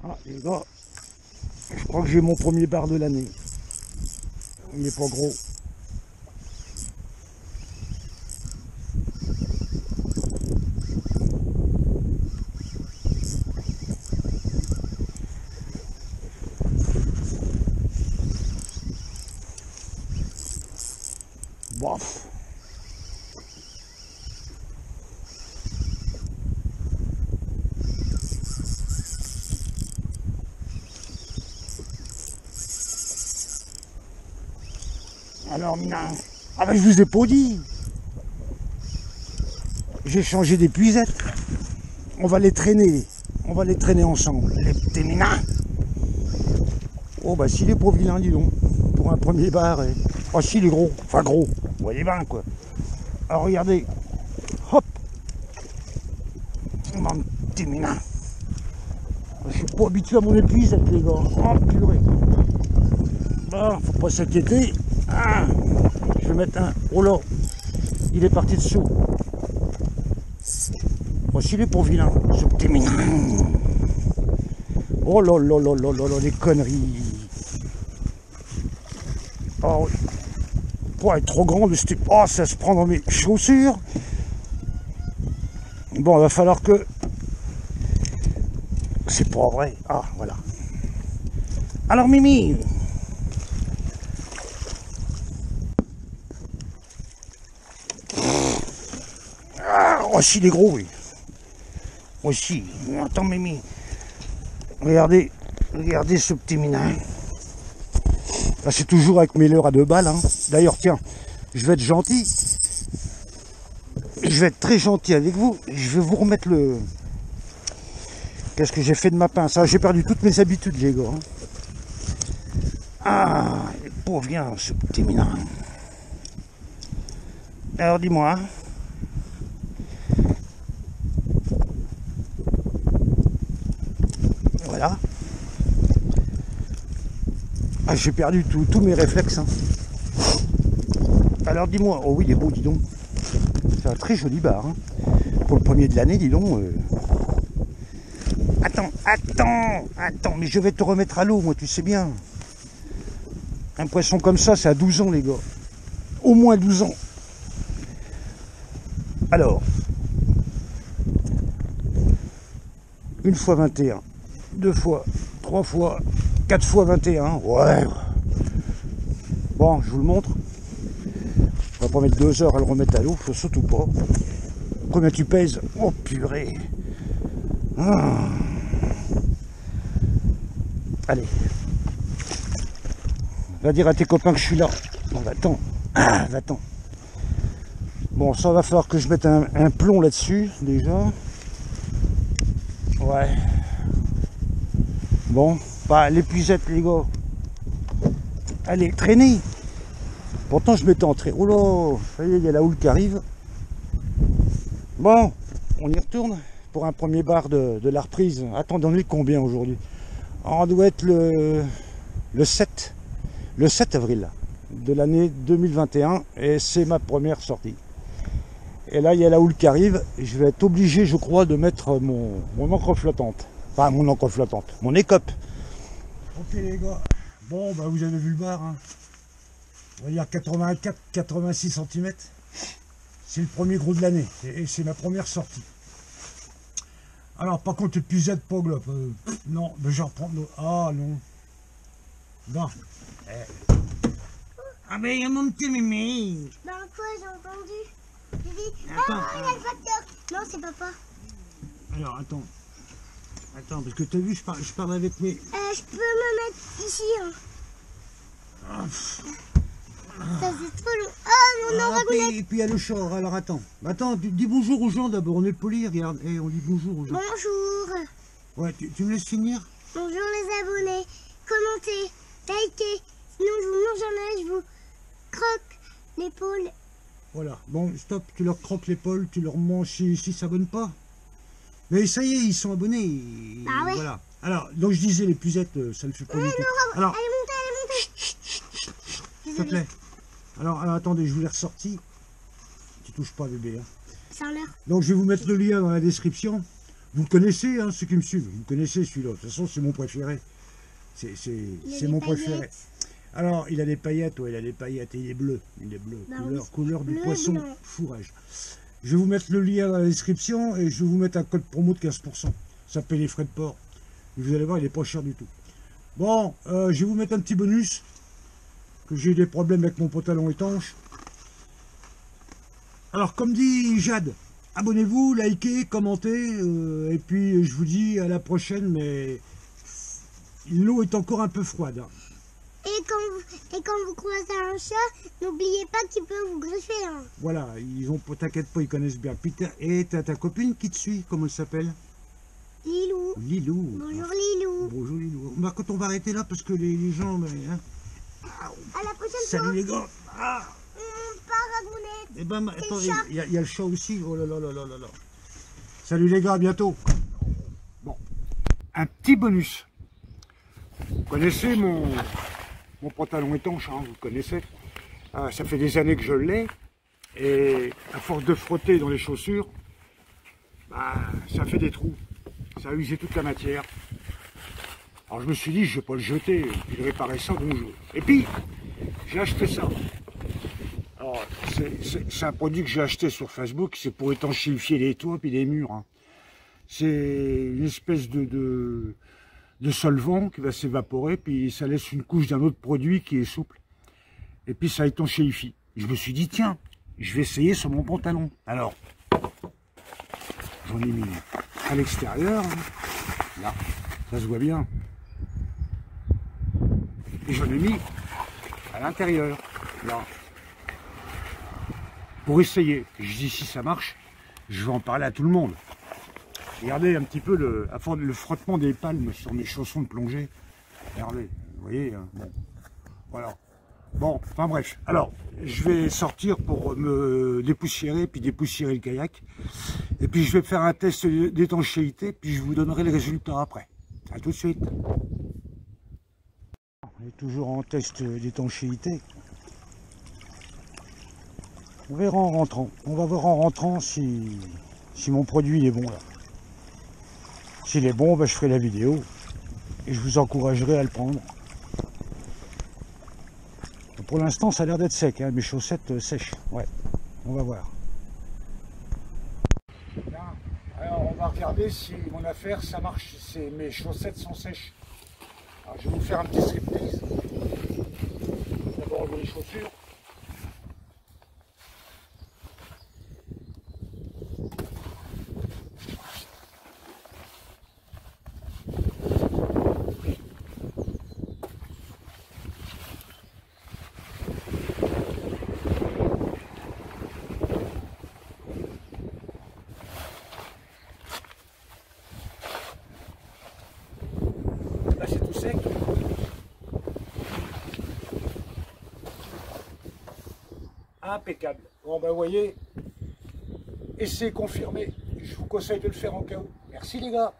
Ah, les gars, je crois que j'ai mon premier bar de l'année. Il est pas gros. Bof. Alors, Mina, ah ben je vous ai pas dit. J'ai changé d'épuisette. On va les traîner. On va les traîner ensemble. Les petits Mina. Oh bah s'il est pas vilain, dis donc. Pour un premier bar. Et... oh s'il est gros. Enfin gros. Vous voyez bien quoi. Alors regardez. Hop. Mon petit Mina. Je suis pas habitué à mon épuisette les gars. Oh purée. Bon, faut pas s'inquiéter. Ah, je vais mettre un... oh là, il est parti dessous. Moi, s'il est pour vilain, ce petit mignon. Oh là là là là là là, les conneries. Oh, pour être trop grand, oh, ça se prend dans mes chaussures. Bon, il va falloir que... c'est pas vrai. Ah, voilà. Alors, Mimi... oh si, il est gros, oui. Oh si. Attends, Mimi. Regardez. Regardez ce petit Mina. Ah, c'est toujours avec mes leurres à 2 balles. Hein. D'ailleurs, tiens, je vais être gentil. Je vais être très gentil avec vous. Je vais vous remettre le... qu'est-ce que j'ai fait de ma pince? Ah, j'ai perdu toutes mes habitudes, les gars. Hein. Ah, il est pauvre bien, ce petit Mina. Alors, dis-moi... voilà. Ah, j'ai perdu tous mes réflexes. Hein. Alors dis-moi, oh oui, il est beau, dis donc. C'est un très joli bar. Hein. Pour le premier de l'année, dis donc. Attends, mais je vais te remettre à l'eau, moi, tu sais bien. Un poisson comme ça, c'est à 12 ans, les gars. Au moins 12 ans. Alors, 1 fois 21. 2 fois, 3 fois, 4 fois 21. Ouais. Bon, je vous le montre. On va pas mettre 2 heures à le remettre à l'eau, faut surtout pas. Combien tu pèses? Oh purée. Ah. Allez. Va dire à tes copains que je suis là. Bon, va-t'en. Ah, va-t'en. Bon, ça va falloir que je mette un plomb là-dessus, déjà. Ouais. Bon, bah l'épuisette les gars. Allez, traînez. Pourtant je m'étais entré. Oh là, ça y est, il y a la houle qui arrive. Bon, on y retourne pour un premier bar de la reprise. Attendez, on est combien aujourd'hui? On doit être le 7. Le 7 avril de l'année 2021. Et c'est ma première sortie. Et là, il y a la houle qui arrive. Et je vais être obligé, je crois, de mettre mon encre flottante. Enfin, mon encre flottante, mon écope. Ok les gars, bon bah vous avez vu le bar, hein. On va dire 84-86 cm. C'est le premier gros de l'année et c'est ma première sortie. Alors par contre épuisette pas globe. Non, mais je reprends. Ah non. Non. Ah mais il y a mon petit Mimi. Ben quoi, j'ai entendu. J'ai dit, Attends, oh, il y a le facteur. Non, c'est papa. Alors attends, parce que t'as vu, je parle avec mes... Je peux me mettre ici, hein. Ah, Ça c'est trop long. Oh, mon ragounette. et puis il y a le char, alors attends. Attends, dis bonjour aux gens d'abord, on est poli, regarde. Eh, on dit bonjour aux gens. Bonjour. Ouais, tu me laisses finir? Bonjour les abonnés. Commentez, likez. Sinon je vous mange jamais, je vous croque l'épaule. Voilà, bon, stop, tu leur croques l'épaule, tu leur manges s'ils s'abonnent pas. Mais ça y est, ils sont abonnés. Ah ouais. Voilà. Alors, donc je disais, les pucettes, ça ne fait pas du tout. Alors, Elle est montée. s'il te plaît. Alors, attendez, je vous l'ai ressorti. Tu touches pas, bébé. Hein. C'est un leurre. Donc, je vais vous mettre le lien dans la description Vous le connaissez, hein, ceux qui me suivent. Vous connaissez celui-là. De toute façon, c'est mon préféré. C'est mon préféré. Alors, il a des paillettes, ouais, il a des paillettes. Et il est bleu. Il est bleu. Bah, couleur du bleu, poisson blanc. fourrage. Je vais vous mettre le lien dans la description et je vais vous mettre un code promo de 15%. Ça paye les frais de port. Et vous allez voir, il n'est pas cher du tout. Bon, je vais vous mettre un petit bonus. Que j'ai eu des problèmes avec mon pantalon étanche. Alors, comme dit Jade, abonnez-vous, likez, commentez. Et puis, je vous dis à la prochaine, mais l'eau est encore un peu froide. Hein. Et quand vous croisez un chat, n'oubliez pas qu'il peut vous griffer. Hein. Voilà, t'inquiète pas, ils connaissent bien. Puis et t'as ta copine qui te suit, comment elle s'appelle? Lilou. Lilou. Bonjour Lilou. Bonjour Lilou. Bah, quand on va arrêter là, parce que les gens... Hein. À la prochaine fois. Salut les gars. Ah. On part à Gounette. Eh ben, attends, il y a le chat aussi. Oh là là là là là là. Salut les gars, à bientôt. Bon, un petit bonus. Vous connaissez mon pantalon étanche, hein, vous le connaissez. Ça fait des années que je l'ai. Et à force de frotter dans les chaussures, bah, ça fait des trous. Ça a usé toute la matière. Alors je me suis dit, je ne vais pas le jeter, je vais réparer ça, donc Et puis, j'ai acheté ça. Alors, c'est un produit que j'ai acheté sur Facebook, c'est pour étanchéifier les toits et les murs. Hein. C'est une espèce de solvant qui va s'évaporer, puis ça laisse une couche d'un autre produit qui est souple. Et puis ça étanchéifie. Je me suis dit, tiens, je vais essayer sur mon pantalon. Alors, j'en ai mis à l'extérieur, là, ça se voit bien. Et j'en ai mis à l'intérieur, là. Pour essayer. Je dis, si ça marche, je vais en parler à tout le monde. Regardez un petit peu le frottement des palmes sur mes chaussons de plongée. Regardez, vous voyez, hein, bon, voilà. Bon, enfin bref. Alors, je vais sortir pour me dépoussiérer, puis dépoussiérer le kayak. Et puis je vais faire un test d'étanchéité, puis je vous donnerai les résultats après. A tout de suite. On est toujours en test d'étanchéité. On verra en rentrant. On va voir en rentrant si mon produit est bon là. S'il est bon, ben, je ferai la vidéo et je vous encouragerai à le prendre. Pour l'instant, ça a l'air d'être sec, hein, mes chaussettes sèches. Ouais, on va voir. Alors, on va regarder si mon affaire, ça marche, si mes chaussettes sont sèches. Alors, je vais vous faire un petit striptease. D'abord, enlever les chaussures. Là, c'est tout sec. Impeccable. Bon, ben, vous voyez, et c'est confirmé. Je vous conseille de le faire en cas où. Merci les gars.